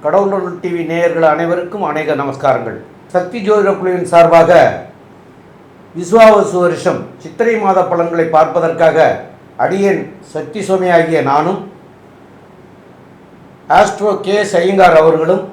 கடவுளுடன் TV நேயர்கள் அனைவருக்கும் அநேக நமஸ்காரங்கள். சக்தி ஜோதிட குழுவின் சார்பாக விஸ்வாவசு வருஷம் சித்திரை மாத பலன்களை பார்ப்பதற்காக அடியேன் சக்தி சுவாமி ஆகிய நானும் ஆஸ்ட்ரோ கே ஐயங்கார் அவர்களும்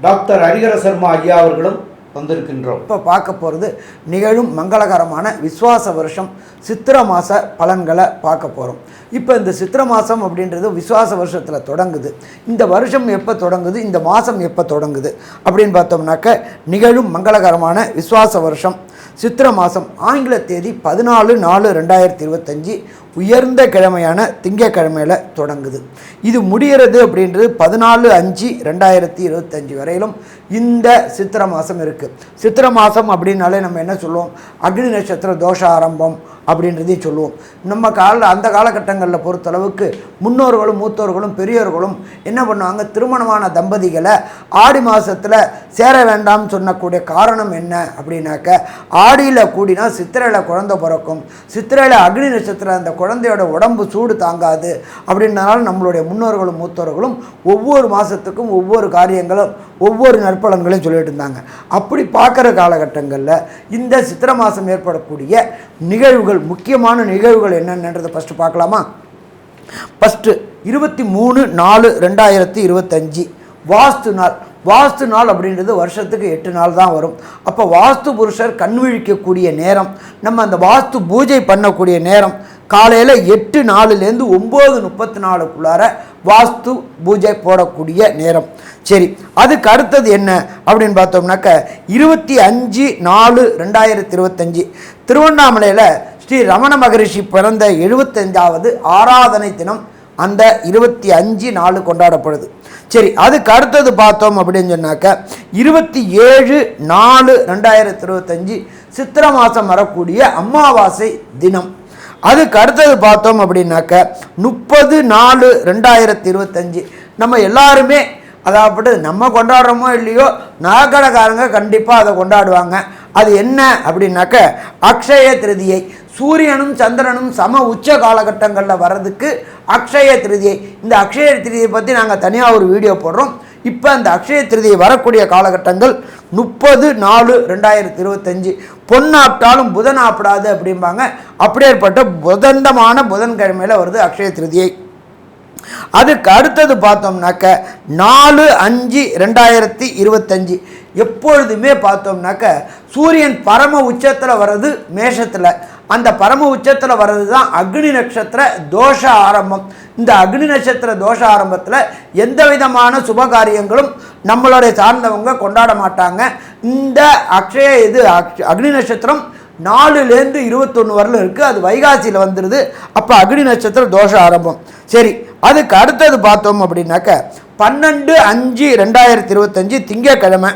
டாக்டர் ஹரிஹர சர்மா ஐயா அவர்களும் வந்திருக்கின்றோம். இப்போ பார்க்க போகிறது நிகழும் மங்களகரமான விஸ்வாச வருஷம் சித்திரை மாத பலன்களை பார்க்க போகிறோம். இப்போ இந்த சித்திரை மாதம் அப்படின்றது விஸ்வாச வருஷத்தில் தொடங்குது. இந்த வருஷம் எப்போ தொடங்குது, இந்த மாதம் எப்போ தொடங்குது அப்படின்னு பார்த்தோம்னாக்க நிகழும் மங்களகரமான விஸ்வாச வருஷம் சித்திரை மாதம் ஆங்கில தேதி 14/4/2025 உயர்ந்த கிழமையான திங்கக்கிழமையில் தொடங்குது. இது முடிகிறது அப்படின்றது 14/5/2025 வரையிலும் இந்த சித்திரை மாதம் இருக்குது. சித்திரை மாதம் அப்படின்னாலே நம்ம என்ன சொல்லுவோம், அக்னி நட்சத்திர தோஷ ஆரம்பம் அப்படின்றதையும் சொல்லுவோம். நம்ம அந்த காலகட்டங்களில் பொறுத்தளவுக்கு முன்னோர்களும் மூத்தோர்களும் பெரியோர்களும் என்ன பண்ணுவாங்க, திருமணமான தம்பதிகளை ஆடி மாதத்தில் சேர வேண்டாம்னு சொன்னக்கூடிய காரணம் என்ன அப்படின்னாக்க, ஆடியில் கூடினா சித்திரையில் குழந்தை பிறக்கும், சித்திரையில் அக்னி நட்சத்திரம் அந்த குழந்தையோட உடம்பு சூடு தாங்காது அப்படின்றனால நம்மளுடைய முன்னோர்களும் மூத்தோர்களும் ஒவ்வொரு மாதத்துக்கும் ஒவ்வொரு காரியங்களும் ஒவ்வொரு நற்பலன்களையும் சொல்லிட்டு இருந்தாங்க. அப்படி பார்க்குற காலகட்டங்களில் இந்த சித்திரை மாதம் ஏற்படக்கூடிய நிகழ்வுகள், முக்கியமான நிகழ்வுகள் என்னென்னன்றதை ஃபஸ்ட்டு பார்க்கலாமா? ஃபஸ்ட்டு 23/4/2025 வாஸ்து நாள். வாஸ்து நாள் அப்படின்றது வருஷத்துக்கு 8 நாள் தான் வரும். அப்போ வாஸ்து புருஷர் கண் விழிக்கக்கூடிய நேரம், நம்ம அந்த வாஸ்து பூஜை பண்ணக்கூடிய நேரம் காலையில் 8:04 9:34 வாஸ்து பூஜை போடக்கூடிய நேரம். சரி, அதுக்கு அடுத்தது என்ன அப்படின்னு பார்த்தோம்னாக்க 25/4/2025 திருவண்ணாமலையில் ஸ்ரீ ரமண மகரிஷி பிறந்த 75வது ஆராதனை தினம் அந்த 25/4 கொண்டாடப்படுது. சரி, அதுக்கு அடுத்தது பார்த்தோம் அப்படின்னு சொன்னாக்க 27/4/2025 சித்திரை மாதம் வரக்கூடிய அமாவாசை தினம். அதுக்கு அடுத்தது பார்த்தோம் அப்படின்னாக்க 30/4/2025 நம்ம எல்லாருமே, அதாவது நம்ம கொண்டாடுறோமோ இல்லையோ நகைக்கடைக்காரங்க கண்டிப்பாக அதை கொண்டாடுவாங்க. அது என்ன அப்படின்னாக்க அக்ஷய திருதியை. சூரியனும் சந்திரனும் சம உச்ச காலகட்டங்களில் வர்றதுக்கு அக்ஷய திருதியை. இந்த அக்ஷய திருதியை பற்றி நாங்கள் தனியாக ஒரு வீடியோ போடுறோம். இப்போ அந்த அக்ஷய திருதியை வரக்கூடிய காலகட்டங்கள் 30/4/2025. பொன்னாப்டாலும் புதன் ஆப்பிடாது அப்படிம்பாங்க. அப்படியேற்பட்ட புதந்தமான புதன்கிழமையில் வருது அக்ஷய திருதியை. அதுக்கு அடுத்தது பார்த்தோம்னாக்க 4/5/2025 எப்பொழுதுமே பார்த்தோம்னாக்க சூரியன் பரம உச்சத்தில் வர்றது மேஷத்தில். அந்த பரம உச்சத்தில் வர்றது தான் அக்னி நட்சத்திர தோஷ ஆரம்பம். இந்த அக்னி நட்சத்திர தோஷ ஆரம்பத்தில் எந்த விதமான சுபகாரியங்களும் நம்மளுடைய சார்ந்தவங்க கொண்டாட மாட்டாங்க. இந்த அக்னி நட்சத்திரம் 4-21 வரலும் இருக்குது. அது வைகாசியில் வந்துடுது. அப்போ அக்னி நட்சத்திர தோஷ ஆரம்பம். சரி, அதுக்கு அடுத்தது பார்த்தோம் அப்படின்னாக்க 12/5/2025 திங்கக்கிழமை.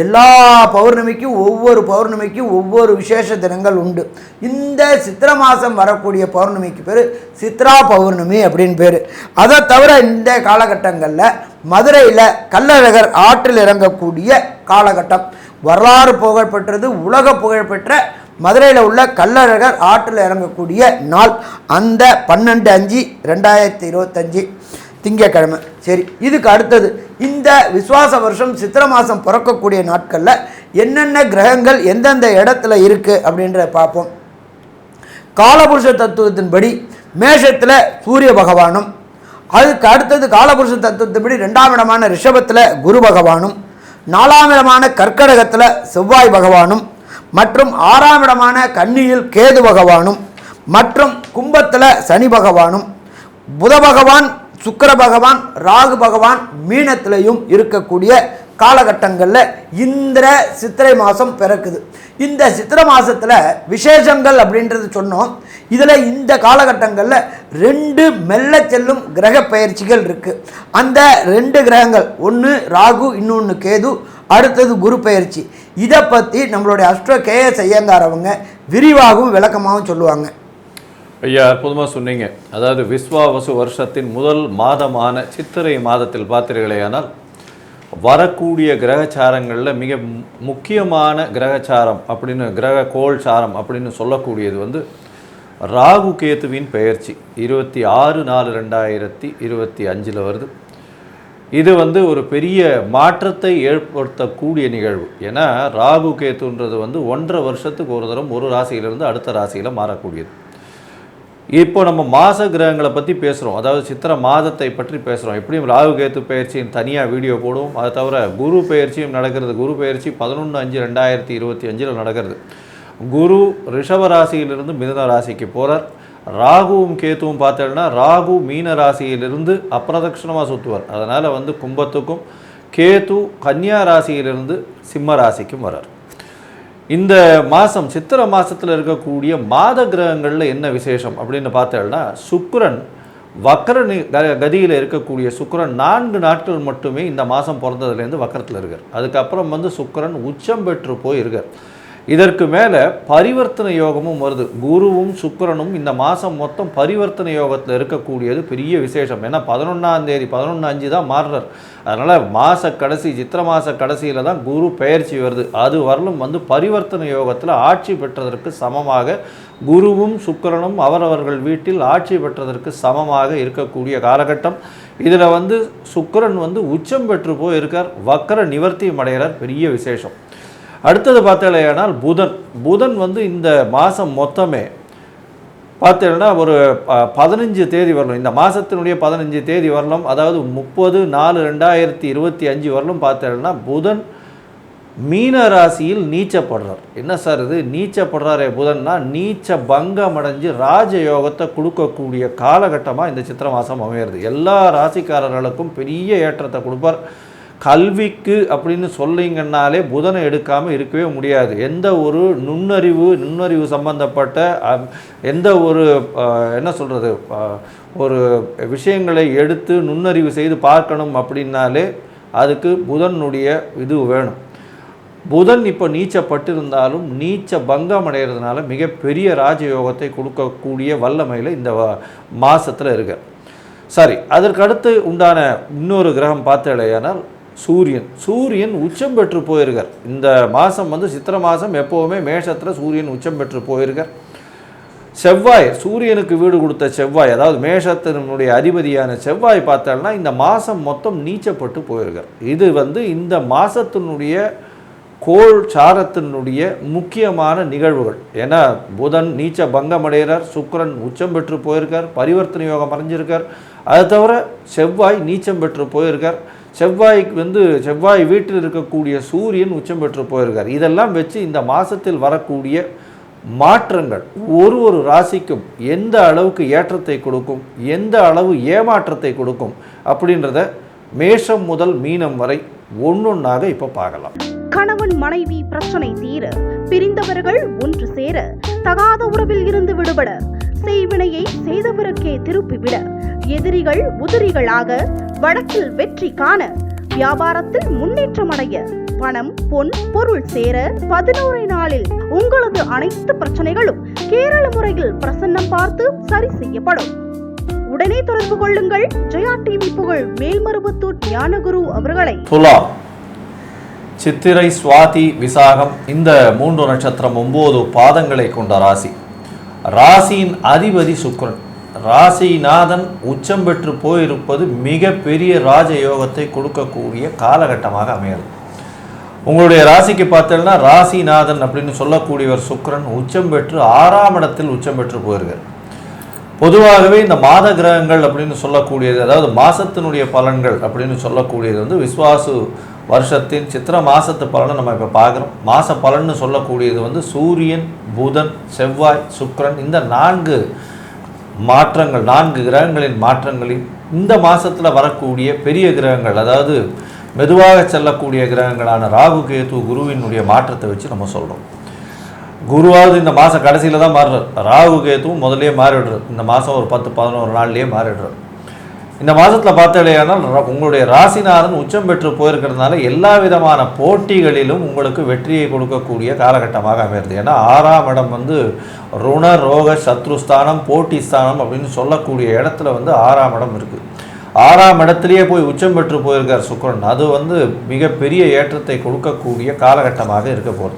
எல்லா பௌர்ணமிக்கும் ஒவ்வொரு விசேஷ தினங்கள் உண்டு. இந்த சித்திரை மாதம் வரக்கூடிய பௌர்ணமிக்கு பேர் சித்ரா பௌர்ணமி அப்படின்னு பேர். அதை தவிர இந்த காலகட்டங்களில் மதுரையில் கள்ளழகர் ஆற்றில் இறங்கக்கூடிய காலகட்டம். வரலாறு புகழ்பெற்றது, உலக புகழ்பெற்ற மதுரையில் உள்ள கள்ளழகர் ஆற்றில் இறங்கக்கூடிய நாள் அந்த 12/5/2025 திங்கக்கிழமை. சரி, இதுக்கு அடுத்தது இந்த விஸ்வாச வருஷம் சித்திரை மாதம் பிறக்கக்கூடிய நாட்களில் என்னென்ன கிரகங்கள் எந்தெந்த இடத்துல இருக்குது அப்படின்றத பார்ப்போம். காலபுருஷ தத்துவத்தின்படி மேஷத்தில் சூரிய பகவானும், அதுக்கு அடுத்தது காலபுருஷ தத்துவத்தின்படி 2ஆம் இடமான ரிஷபத்தில் குரு பகவானும், 4ஆம் இடமான கர்க்கடகத்தில் செவ்வாய் பகவானும், மற்றும் 6ஆம் இடமான கன்னியில் கேது பகவானும், மற்றும் கும்பத்தில் சனி பகவானும், புத பகவான், சுக்கிர பகவான், ராகு பகவான் மீனத்திலையும் இருக்கக்கூடிய காலகட்டங்களில் இந்த சித்திரை மாதம் பிறக்குது. இந்த சித்திரை மாதத்தில் விசேஷங்கள் அப்படின்றது சொன்னோம். இதில் இந்த காலகட்டங்களில் 2 மெல்ல செல்லும் கிரக பயிற்சிகள் இருக்குது. அந்த 2 கிரகங்கள், ஒன்று ராகு, இன்னொன்று கேது, அடுத்தது குரு பயிற்சி. இதை பற்றி நம்மளுடைய ஆஸ்ட்ரோ கே ஐயங்கார் அவங்க விரிவாகவும் விளக்கமாகவும் சொல்லுவாங்க. ஐயா, அற்புதமாக சொன்னீங்க. அதாவது விஸ்வாவசு வருஷத்தின் முதல் மாதமான சித்திரை மாதத்தில் பார்த்தீர்களேயானால் வரக்கூடிய கிரகச்சாரங்களில் மிக முக்கியமான கிரகச்சாரம் அப்படின்னு கிரக கோள் சாரம் அப்படின்னு சொல்லக்கூடியது ராகு கேத்துவின் பெயர்ச்சி 26/4/2025 வருது. இது வந்து ஒரு பெரிய மாற்றத்தை ஏற்படுத்தக்கூடிய நிகழ்வு. ஏன்னா ராகு கேத்துன்றது வந்து 1.5 வருஷத்துக்கு ஒரு தரம் ஒரு ராசியிலிருந்து அடுத்த ராசியில் மாறக்கூடியது. இப்போ நம்ம மாத கிரகங்களை பற்றி பேசுகிறோம், அதாவது சித்திரை மாதத்தை பற்றி பேசுகிறோம். எப்படியும் ராகு கேத்து பயிற்சியின் தனியாக வீடியோ போடுவோம். அதை தவிர குரு பயிற்சியும் நடக்கிறது. குரு பயிற்சி 11/5/2025 நடக்கிறது. குரு ரிஷப ராசியிலிருந்து மிதுன ராசிக்கு போகிறார். ராகுவும் கேத்துவும் பார்த்தோம்னா ராகு மீன ராசியிலிருந்து அப்பிரதட்சணமாக சுற்றுவார். அதனால் வந்து கும்பத்துக்கும், கேத்து கன்னியா ராசியிலிருந்து சிம்ம ராசிக்கும் வரார். இந்த மாதம் சித்திரை மாதத்தில் இருக்கக்கூடிய மாத கிரகங்களில் என்ன விசேஷம் அப்படின்னு பார்த்தோம்னா, சுக்கிரன் வக்கர கதியில் இருக்கக்கூடிய சுக்கிரன் 4 நாட்கள் மட்டுமே இந்த மாதம் பிறந்ததுலேருந்து வக்கரத்தில் இருக்கார். அதுக்கப்புறம் வந்து சுக்கிரன் உச்சம் பெற்று போய் இருக்கார். இதற்கு மேலே பரிவர்த்தனை யோகமும் வருது. குருவும் சுக்கிரனும் இந்த மாதம் மொத்தம் பரிவர்த்தனை யோகத்தில் இருக்கக்கூடியது பெரிய விசேஷம். ஏன்னா 11ஆம் தேதி 11/5 தான் மாறுறார். அதனால் மாத கடைசி சித்திரை மாத கடைசியில் தான் குரு பெயர்ச்சி வருது. அது வரலும் வந்து பரிவர்த்தனை யோகத்தில் ஆட்சி பெற்றதற்கு சமமாக குருவும் சுக்கிரனும் அவரவர்கள் வீட்டில் ஆட்சி பெற்றதற்கு சமமாக இருக்கக்கூடிய காலகட்டம். இதில் வந்து சுக்கிரன் வந்து உச்சம் பெற்று போயிருக்கார், வக்கர நிவர்த்தியும் அடைகிறார். பெரிய விசேஷம். அடுத்தது பார்த்தேனால் புதன் வந்து இந்த மாதம் மொத்தமே பார்த்தேன்னா ஒரு 15 தேதி வரலும், இந்த மாதத்தினுடைய 15 தேதி வரலும், அதாவது 30/4/2025 வரலும் பார்த்தேன்னா புதன் மீன ராசியில் நீச்சப்படுறார். என்ன சார் இது நீச்சப்படுறாரே புதன்னா, நீச்ச பங்கம் அடைஞ்சு ராஜயோகத்தை கொடுக்கக்கூடிய காலகட்டமாக இந்த சித்திரை மாதம் அமையிறது. எல்லா ராசிக்காரர்களுக்கும் பெரிய ஏற்றத்தை கொடுப்பார். கல்விக்கு அப்படின்னு சொல்லிங்கன்னாலே புதனை எடுக்காமல் இருக்கவே முடியாது. எந்த ஒரு நுண்ணறிவு சம்பந்தப்பட்ட எந்த ஒரு என்ன சொல்கிறது ஒரு விஷயங்களை எடுத்து நுண்ணறிவு செய்து பார்க்கணும் அப்படின்னாலே அதுக்கு புதனுடைய இது வேணும். புதன் இப்போ நீச்சப்பட்டிருந்தாலும் நீச்ச பங்கம் அடைகிறதுனால மிகப்பெரிய ராஜயோகத்தை கொடுக்கக்கூடிய வல்லமையில் இந்த மாதத்தில் இருக்க. சரி, அதற்கடுத்து உண்டான இன்னொரு கிரகம் பார்த்தேனால் சூரியன் உச்சம் பெற்று போயிருக்கார். இந்த மாதம் வந்து சித்திரை மாதம் எப்போவுமே மேஷத்தில் சூரியன் உச்சம் பெற்று போயிருக்கார். செவ்வாய், சூரியனுக்கு வீடு கொடுத்த செவ்வாய், அதாவது மேஷத்தினுடைய அதிபதியான செவ்வாய் பார்த்தோம்னா இந்த மாதம் மொத்தம் நீச்சப்பட்டு போயிருக்கார். இது வந்து இந்த மாதத்தினுடைய கோள் சாரத்தினுடைய முக்கியமான நிகழ்வுகள். ஏன்னா புதன் நீச்ச பங்கம் அடைகிறார், சுக்கிரன் உச்சம் பெற்று போயிருக்கார், பரிவர்த்தனை யோகம் அடைஞ்சிருக்கார். அது தவிர செவ்வாய் நீச்சம் பெற்று போயிருக்கார். செவ்வாய் வீட்டில் இருக்கக்கூடிய சூரியன் உச்சம் பெற்று போயிருக்கார். இதெல்லாம் வச்சு இந்த மாதத்தில் வரக்கூடிய மாற்றங்கள் ஒரு ராசிக்கும் எந்த அளவுக்கு ஏற்றத்தை கொடுக்கும், எந்த அளவு ஏமாற்றத்தை கொடுக்கும் அப்படின்றத மேஷம் முதல் மீனம் வரை ஒன்னொன்னாக இப்போ பார்க்கலாம். கணவன் மனைவி பிரச்சனை தீர, பிரிந்தவர்கள் ஒன்று சேர, தகாத உறவில் இருந்து விடுபட, செய்வினையை செய்தவருக்கே திருப்பிவிட, எதிரிகள் உதிரிகளாக, வழக்கில் வெற்றி காண, வியாபாரத்தில் முன்னேற்றம் அடைய, பணம் பொன் பொருள் சேர 11 நாளில் உங்களது அனைத்து பிரச்சனைகளும் கேரள முறையில் பிரசன்னம் பார்த்து சரி செய்யப்படும். உடனே தொடர்பு கொள்ளுங்கள் ஜெயா டிவி புகழ் மேல்மருவத்தூர் ஞானகுரு அவர்களை. துலாம், சித்திரை, சுவாதி, விசாகம் இந்த 3 நட்சத்திரம் 9 பாதங்களை கொண்ட ராசி. ராசியின் அதிபதி சுக்கிரன், ராசிநாதன் உச்சம் பெற்று போயிருப்பது மிக பெரிய ராஜயோகத்தை கொடுக்கக்கூடிய காலகட்டமாக அமையாது. உங்களுடைய ராசிக்கு பார்த்தீங்கன்னா ராசிநாதன் அப்படின்னு சொல்லக்கூடியவர் சுக்கிரன் உச்சம் பெற்று 6ஆம் இடத்தில் உச்சம் பெற்று போயிருக்கார். பொதுவாகவே இந்த மாத கிரகங்கள் அப்படின்னு சொல்லக்கூடியது, அதாவது மாதத்தினுடைய பலன்கள் அப்படின்னு சொல்லக்கூடியது வந்து விஸ்வாசு வருஷத்தின் சித்திரை மாதத்து பலனை நம்ம இப்போ பார்க்குறோம். மாத பலன்னு சொல்லக்கூடியது வந்து சூரியன், புதன், செவ்வாய், சுக்கிரன் இந்த 4 மாற்றங்கள், 4 கிரகங்களின் மாற்றங்களில் இந்த மாதத்தில் வரக்கூடிய பெரிய கிரகங்கள், அதாவது மெதுவாக செல்லக்கூடிய கிரகங்களான ராகு, கேது, குருவினுடைய மாற்றத்தை வச்சு நம்ம சொல்கிறோம். குருவாவது இந்த மாதம் கடைசியில் தான் மாறுறார். ராகு கேதுவும் முதலே மாறிடுறார். இந்த மாதம் ஒரு 10-11 நாள்லேயே மாறிடுறார். இந்த மாதத்தில் பார்த்தாலேயானால் உங்களுடைய ராசிநாதன் உச்சம் பெற்று போயிருக்கிறதுனால எல்லா விதமான போட்டிகளிலும் உங்களுக்கு வெற்றியை கொடுக்கக்கூடிய காலகட்டமாக அமைகிறது. ஏன்னா 6ஆம் இடம் வந்து ருண ரோக சத்ருஸ்தானம், போட்டி ஸ்தானம் அப்படின்னு சொல்லக்கூடிய இடத்துல வந்து 6ஆம் இடம் இருக்குது. 6ஆம் இடத்துலையே போய் உச்சம் பெற்று போயிருக்கார் சுக்கிரன். அது வந்து மிகப்பெரிய ஏற்றத்தை கொடுக்கக்கூடிய காலகட்டமாக இருக்க போகுது.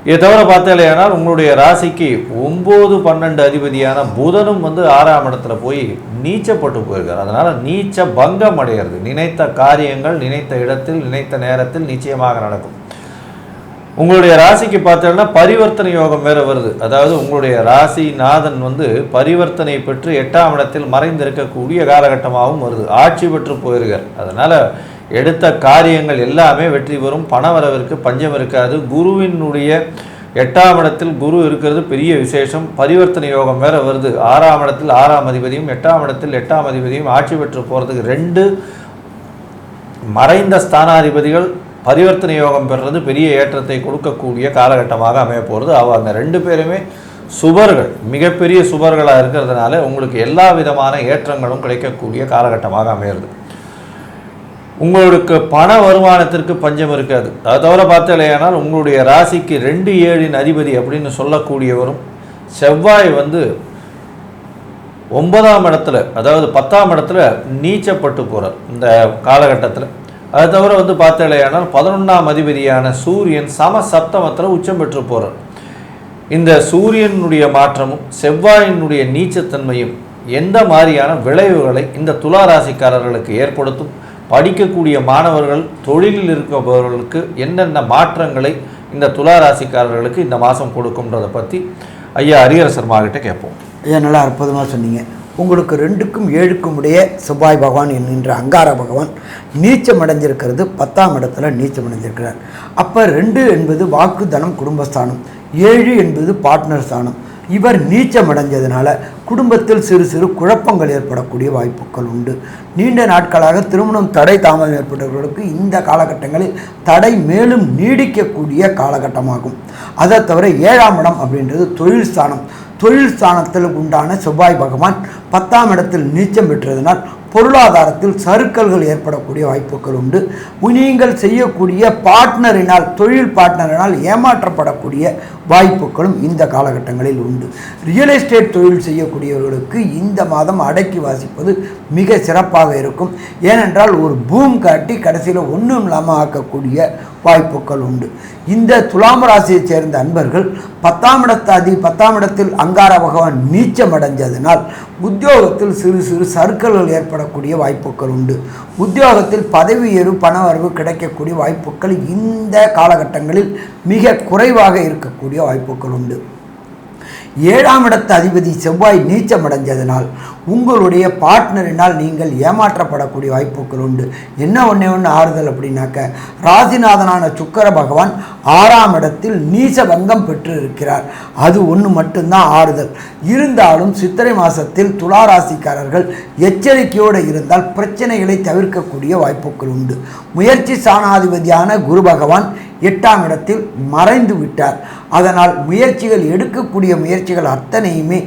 இதை தவிர பார்த்தாலேயானால் உங்களுடைய ராசிக்கு 9, 12 அதிபதியான புதனும் வந்து 6ஆம் இடத்துல போய் நீச்சப்பட்டு போயிருக்கார். அதனால் நீச்ச பங்கம் அடைகிறது. நினைத்த காரியங்கள் நினைத்த இடத்தில் நினைத்த நேரத்தில் நிச்சயமாக நடக்கும். உங்களுடைய ராசிக்கு பார்த்தீங்கன்னா பரிவர்த்தனை யோகம் வேறு வருது. அதாவது உங்களுடைய ராசி நாதன் வந்து பரிவர்த்தனை பெற்று 8ஆம் இடத்தில் மறைந்திருக்கக்கூடிய காலகட்டமாகவும் வருது. ஆட்சி பெற்று போயிருக்கார். அதனால் எடுத்த காரியங்கள் எல்லாமே வெற்றி பெறும். பணவரவிற்கு பஞ்சம் இருக்காது. குருவினுடைய 8ஆம் இடத்தில் குரு இருக்கிறது பெரிய விசேஷம். பரிவர்த்தனை யோகம் வேறு வருது. 6ஆம் இடத்தில் 6ஆம் அதிபதியும் 8ஆம் இடத்தில் 8ஆம் அதிபதியும் ஆட்சி பெற்று போகிறதுக்கு 2 மறைந்த ஸ்தானாதிபதிகள் பரிவர்த்தனை யோகம் பெறுறது பெரிய ஏற்றத்தை கொடுக்கக்கூடிய காலகட்டமாக அமைய போகிறது. அவங்க 2 பேருமே சுபர்கள், மிகப்பெரிய சுபர்களாக இருக்கிறதுனால உங்களுக்கு எல்லா விதமான ஏற்றங்களும் கிடைக்கக்கூடிய காலகட்டமாக அமையிறது. உங்களுக்கு பண வருமானத்திற்கு பஞ்சம் இருக்காது. அதை தவிர பார்த்தாலேயானால் உங்களுடைய ராசிக்கு 2, 7 அதிபதி அப்படின்னு சொல்லக்கூடியவரும் செவ்வாய் வந்து 9ஆம் இடத்துல, அதாவது 10ஆம் இடத்துல நீச்சப்பட்டு போகிறார் இந்த காலகட்டத்தில். அது தவிர வந்து பார்த்தாலேயானால் 11ஆம் அதிபதியான சூரியன் சமசப்தமத்தில் உச்சம் பெற்று போகிறார். இந்த சூரியனுடைய மாற்றமும் செவ்வாயினுடைய நீச்சத்தன்மையும் எந்த மாதிரியான விளைவுகளை இந்த துலா ராசிக்காரர்களுக்கு ஏற்படுத்தும், படிக்கக்கூடிய மாணவர்கள் தொழிலில் இருப்பவர்களுக்கு என்னென்ன மாற்றங்களை இந்த துலா ராசிக்காரர்களுக்கு இந்த மாதம் கொடுக்கும்ன்றதை பற்றி ஐயா ஹரிஹர சர்மா கிட்ட கேட்போம். ஐயா நல்லா அற்புதமாக சொன்னீங்க. உங்களுக்கு 2க்கும் 7க்கும் உடைய செவ்வாய் பகவான் என்கின்ற அங்கார பகவான் நீச்சம் அடைஞ்சிருக்கிறது. 10ஆம் இடத்துல நீச்சம் அடைஞ்சிருக்கிறார். அப்போ 2 என்பது வாக்கு தனம் குடும்பஸ்தானம், 7 என்பது பார்ட்னர் ஸ்தானம். இவர் நீச்சம் அடைஞ்சதுனால குடும்பத்தில் சிறு சிறு குழப்பங்கள் ஏற்படக்கூடிய வாய்ப்புகள் உண்டு. நீண்ட நாட்களாக திருமணம் தடை தாமதம் ஏற்பட்டவர்களுக்கு இந்த காலகட்டங்களில் தடை மேலும் நீடிக்கக்கூடிய காலகட்டமாகும். அதை தவிர 7ஆம் இடம் அப்படின்றது தொழில் ஸ்தானம். தொழில் ஸ்தானத்தில் உண்டான செவ்வாய் பகவான் 10ஆம் இடத்தில் நீச்சம் பெற்றதனால் பொருளாதாரத்தில் சறுக்கல்கள் ஏற்படக்கூடிய வாய்ப்புகள் உண்டு. நீங்கள் செய்யக்கூடிய பார்ட்னரினால், தொழில் பார்ட்னரினால் ஏமாற்றப்படக்கூடிய வாய்ப்புகளும் இந்த காலகட்டங்களில் உண்டு. ரியல் எஸ்டேட் தொழில் செய்யக்கூடியவர்களுக்கு இந்த மாதம் அடக்கி வாசிப்பது மிக சிறப்பாக இருக்கும். ஏனென்றால் ஒரு பூம் காட்டி கடைசியில் ஒன்றும் இல்லாமல் ஆக்கக்கூடிய வாய்ப்புகள் உண்டு. இந்த துலாம் ராசியைச் சேர்ந்த அன்பர்கள் 10ஆம் இடத்தில் அங்கார பகவான் நீச்சம் அடைஞ்சதினால் உத்தியோகத்தில் சிறு சிறு சறுக்கல்கள் ஏற்படக்கூடிய வாய்ப்புகள் உண்டு. உத்தியோகத்தில் பதவி உயர்வு பணவரவு கிடைக்கக்கூடிய வாய்ப்புகள் இந்த காலகட்டங்களில் மிக குறைவாக இருக்கக்கூடிய வாய்ப்புகள் உண்டு. 7ஆம் இடத்து அதிபதி செவ்வாய் நீச்சம் அடைஞ்சதனால் உங்களுடைய பார்ட்னரினால் நீங்கள் ஏமாற்றப்படக்கூடிய வாய்ப்புகள் உண்டு. என்ன ஒன்று ஆறுதல் அப்படின்னாக்க, ராசிநாதனான சுக்கிர பகவான் 6ஆம் இடத்தில் நீச பங்கம் பெற்று இருக்கிறார். அது ஒன்று மட்டும்தான் ஆறுதல். இருந்தாலும் சித்திரை மாதத்தில் துலா ராசிக்காரர்கள் எச்சரிக்கையோடு இருந்தால் பிரச்சனைகளை தவிர்க்கக்கூடிய வாய்ப்புகள் உண்டு. முயற்சி ஸ்தானாதிபதியான குரு பகவான் 8ஆம் இடத்தில் மறைந்து விட்டார். அதனால் எடுக்கக்கூடிய முயற்சிகள் அத்தனையுமே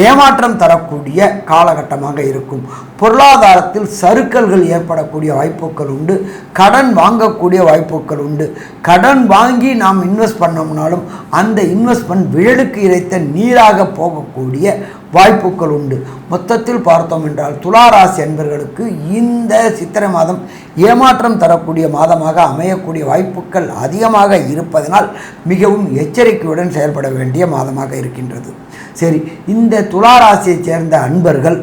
ஏமாற்றம் தரக்கூடிய காலகட்டமாக இருக்கும். பொருளாதாரத்தில் சறுக்கல்கள் ஏற்படக்கூடிய வாய்ப்புகள் உண்டு. கடன் வாங்கக்கூடிய வாய்ப்புகள் உண்டு. கடன் வாங்கி நாம் இன்வெஸ்ட் பண்ணோம்னாலும் அந்த இன்வெஸ்ட்மெண்ட் விழலுக்கு இறைத்த நீராக போகக்கூடிய வாய்ப்புகள் உண்டு. மொத்தத்தில் பார்த்தோம் என்றால் துளாராசி என்பவர்களுக்கு இந்த சித்திரை மாதம் ஏமாற்றம் தரக்கூடிய மாதமாக அமையக்கூடிய வாய்ப்புகள் அதிகமாக இருப்பதனால் மிகவும் எச்சரிக்கையுடன் செயல்பட வேண்டிய மாதமாக இருக்கின்றது. சரி, இந்த துளாராசியைச் சேர்ந்த அன்பர்கள்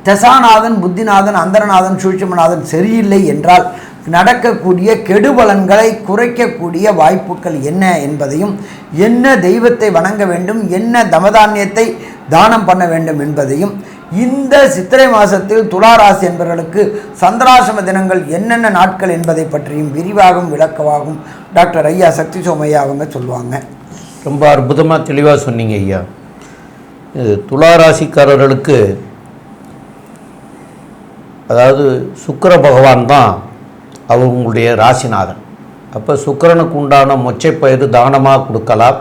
தசாநாதன், புத்திநாதன், அந்தரநாதன், சூட்சுமநாதன் சரியில்லை என்றால் நடக்கக்கூடிய கெடுபலன்களை குறைக்கக்கூடிய வாய்ப்புகள் என்ன என்பதையும், என்ன தெய்வத்தை வணங்க வேண்டும், என்ன தமதானியத்தை தானம் பண்ண வேண்டும் என்பதையும், இந்த சித்திரை மாதத்தில் துளாராசி என்பவர்களுக்கு சந்திராசிரம தினங்கள் என்னென்ன நாட்கள் என்பதை பற்றியும் விரிவாகவும் விளக்கமாகவும் டாக்டர் ஐயா சக்தி சோமையா அவங்க சொல்லுவாங்க. ரொம்ப அற்புதமாக தெளிவாக சொன்னீங்க ஐயா. துளாராசிக்காரர்களுக்கு அதாவது சுக்கிர பகவான் தான் அவங்களுடைய ராசிநாதன். அப்போ சுக்கிரனுக்கு உண்டான மொச்சைப்பயிறு தானமாக கொடுக்கலாம்.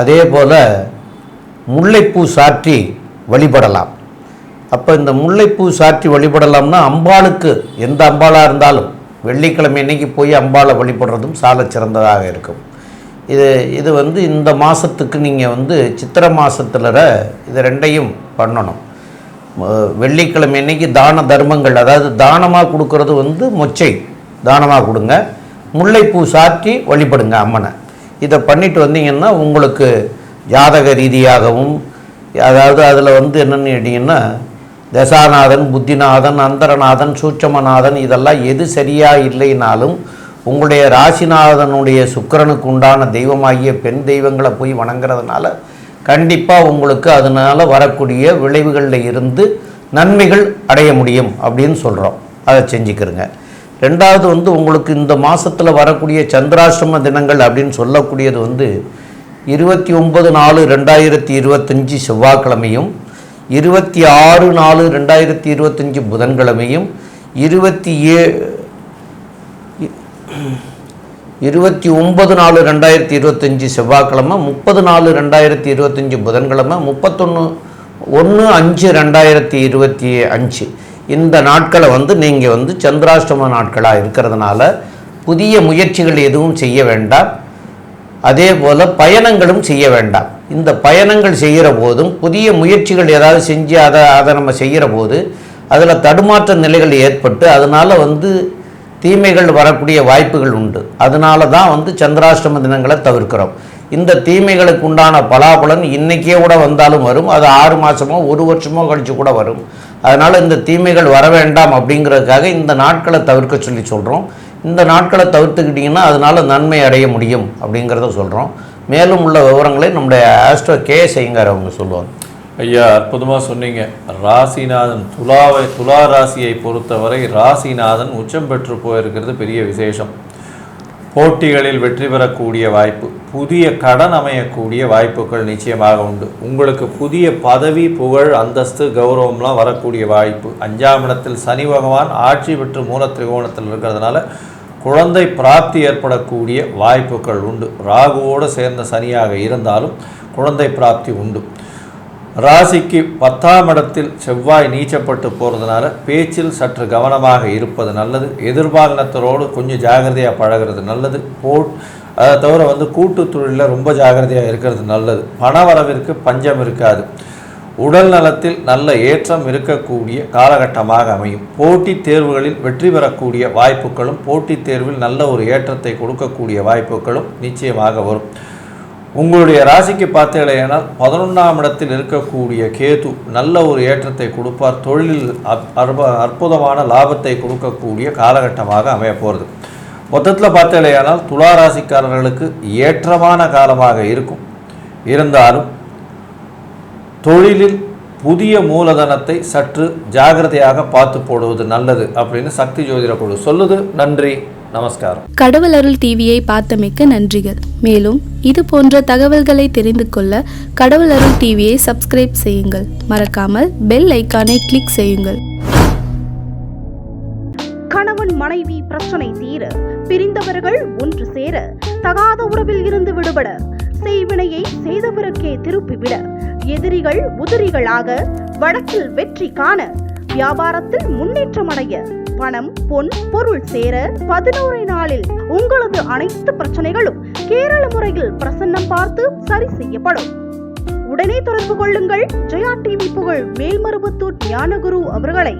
அதே போல் முல்லைப்பூ சாற்றி வழிபடலாம். அப்போ இந்த முல்லைப்பூ சாற்றி வழிபடலாம்னா அம்பாளுக்கு, எந்த அம்பாளாக இருந்தாலும் வெள்ளிக்கிழமை அன்னைக்கு போய் அம்பாளை வழிபடுறதும் சால சிறந்ததாக இருக்கும். இது இந்த மாதத்துக்கு நீங்கள் சித்திரை மாதத்தில் இது ரெண்டையும் பண்ணணும். வெள்ளிக்கிழமை அன்னைக்கு தான தர்மங்கள், அதாவது தானமாக கொடுக்கறது மொச்சை தானமாக கொடுங்க. முல்லைப்பூ சாற்றி வழிபடுங்க அம்மனை. இதை பண்ணிட்டு வந்தீங்கன்னா உங்களுக்கு ஜாதக ரீதியாகவும், அதாவது அதில் என்னென்னு கேட்டிங்கன்னா தசாநாதன், புத்திநாதன், அந்தரநாதன், சூட்சமநாதன் இதெல்லாம் எது சரியாக இல்லைனாலும் உங்களுடைய ராசிநாதனுடைய சுக்கிரனுக்கு உண்டான தெய்வமாகிய பெண் தெய்வங்களை போய் வணங்குறதுனால கண்டிப்பாக உங்களுக்கு அதனால் வரக்கூடிய விளைவுகளில் இருந்து நன்மைகள் அடைய முடியும் அப்படின்னு சொல்கிறோம். அதை செஞ்சுக்கிறங்க. ரெண்டாவது உங்களுக்கு இந்த மாதத்தில் வரக்கூடிய சந்திராஷ்டம தினங்கள் அப்படின்னு சொல்லக்கூடியது 29/4/2025 செவ்வாய்க்கிழமையும், 26/4/2025 புதன்கிழமையும், 29/4/2025 செவ்வாய்க்கிழமை, 30/4/2025 புதன்கிழமை, 31/1/5/2025 இந்த நாட்களை நீங்கள் சந்திராஷ்டம நாட்களாக இருக்கிறதுனால புதிய முயற்சிகள் எதுவும் செய்ய வேண்டாம். அதே போல் பயணங்களும் செய்ய வேண்டாம். இந்த பயணங்கள் செய்கிற போதும் புதிய முயற்சிகள் ஏதாவது செஞ்சு அதை நம்ம செய்கிற போது அதில் தடுமாற்ற நிலைகள் ஏற்பட்டு அதனால் தீமைகள் வரக்கூடிய வாய்ப்புகள் உண்டு. அதனால தான் சந்திராஷ்டம தினங்களை தவிர்க்கிறோம். இந்த தீமைகளுக்கு உண்டான பலாபலன் இன்றைக்கே கூட வந்தாலும் வரும். அது 6 மாதமோ 1 வருஷமோ கழித்து கூட வரும். அதனால் இந்த தீமைகள் வர வேண்டாம் அப்படிங்கிறதுக்காக இந்த நாட்களை தவிர்க்க சொல்கிறோம். இந்த நாட்களை தவிர்த்துக்கிட்டிங்கன்னா அதனால் நன்மை அடைய முடியும் அப்படிங்கிறத சொல்கிறோம். மேலும் உள்ள விவரங்களை நம்முடைய ஆஸ்ட்ரோ கேஎஸ் ஐயங்கார் அவங்க சொல்லுவாங்க. ஐயா, அற்புதமாக சொன்னீங்க. ராசிநாதன் துலா ராசியை பொறுத்தவரை ராசிநாதன் உச்சம் பெற்று போயிருக்கிறது பெரிய விசேஷம். போட்டிகளில் வெற்றி பெறக்கூடிய வாய்ப்பு, புதிய கடன் அமையக்கூடிய வாய்ப்புகள் நிச்சயமாக உண்டு. உங்களுக்கு புதிய பதவி, புகழ், அந்தஸ்து, கௌரவம்லாம் வரக்கூடிய வாய்ப்பு. 5ஆம் இடத்தில் சனி பகவான் ஆட்சி பெற்று மூல திரிகோணத்தில் இருக்கிறதுனால குழந்தை பிராப்தி ஏற்படக்கூடிய வாய்ப்புகள் உண்டு. ராகுவோடு சேர்ந்த சனியாக இருந்தாலும் குழந்தை பிராப்தி உண்டு. ராசிக்கு 10ஆம் இடத்தில் செவ்வாய் நீச்சப்பட்டு போகிறதுனால பேச்சில் சற்று கவனமாக இருப்பது நல்லது. எதிர்பாலினத்தரோடு கொஞ்சம் ஜாகிரதையாக பழகிறது நல்லது. அதை தவிர கூட்டு தொழிலில் ரொம்ப ஜாகிரதையாக இருக்கிறது நல்லது. பண வரவிற்கு பஞ்சம் இருக்காது. உடல் நலத்தில் நல்ல ஏற்றம் இருக்கக்கூடிய காலகட்டமாக அமையும். போட்டித் தேர்வுகளில் வெற்றி பெறக்கூடிய வாய்ப்புகளும், போட்டித் தேர்வில் நல்ல ஒரு ஏற்றத்தை கொடுக்கக்கூடிய வாய்ப்புகளும் நிச்சயமாக வரும். உங்களுடைய ராசிக்கு பார்த்தீங்களேனால் 11ஆம் இடத்தில் இருக்கக்கூடிய கேது நல்ல ஒரு ஏற்றத்தை கொடுப்பார். தொழிலில் அற்புதமான லாபத்தை கொடுக்கக்கூடிய காலகட்டமாக அமைய போகிறது. மொத்தத்தில் பார்த்தீங்களேனால் துலா ராசிக்காரர்களுக்கு ஏற்றமான காலமாக இருக்கும். இருந்தாலும் தொழிலில் புதிய மூலதனத்தை சற்று ஜாகிரதையாக பார்த்து போடுவது நல்லது அப்படின்னு சக்தி ஜோதிட குழு சொல்லுது. நன்றி, நமஸ்காரம். கடவுள் அருள் டிவியை பார்த்தமைக்க நன்றிகள். மேலும் இது போன்ற தகவல்களை தெரிந்து கொள்ள கடவுள் அருள் டிவியை சப்ஸ்கிரைப் செய்யுங்கள். மறக்காமல் பெல் ஐக்கானை கிளிக் செய்யுங்கள். கணவன் மனைவி பிரச்சனை தீர, பிரிந்தவர்கள் ஒன்று சேர, தகாத உறவில் இருந்து விடுபட, செய்வினையை செய்தவருக்கே திருப்பிவிட, எதிரிகள் உதிரிகளாக, வழக்கில் வெற்றி காண, வியாபாரத்தில் முன்னேற்றம் அடைய, பணம் பொன் பொருள் சேர 11 நாளில் உங்களது அனைத்து பிரச்சனைகளும் கேரள முறையில் பிரசன்னம் பார்த்து சரி செய்யப்படும். உடனே தொடர்பு கொள்ளுங்கள். ஜெயா டிவி புகழ் மேல்மருவத்தூர் ஞானகுரு அவர்களை.